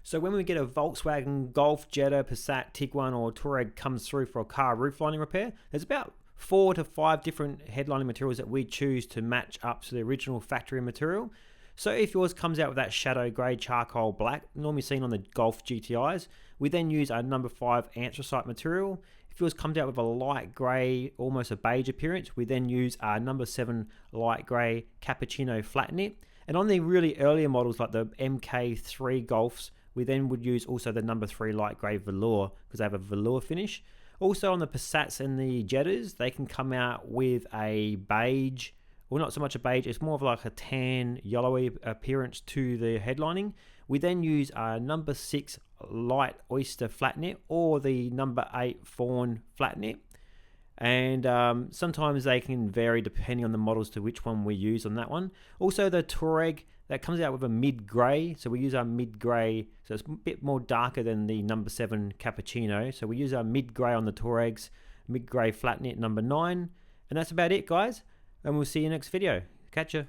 So when we get a Volkswagen, Golf, Jetta, Passat, Tiquan or Touareg comes through for a car roof lining repair, there's about 4 to 5 different headlining materials that we choose to match up to the original factory material. So if yours comes out with that shadow grey charcoal black, normally seen on the Golf GTIs, we then use our number 5 anthracite material. If yours comes out with a light grey, almost a beige appearance, we then use our number 7 light grey cappuccino flat knit. And on the really earlier models like the MK3 Golfs, we then would use also the number 3 light grey velour because they have a velour finish. Also on the Passats and the Jettas, they can come out with a beige, well not so much a beige, it's more of like a tan yellowy appearance to the headlining. We then use a number 6 light oyster flat knit or the number 8 fawn flat knit. And sometimes they can vary depending on the models to which one we use on that one. Also the Touareg, that comes out with a mid grey, so we use our mid grey, so it's a bit more darker than the number 7 cappuccino, so we use our mid grey on the Touaregs, mid grey flat knit number 9, and that's about it guys, and we'll see you next video. Catch ya.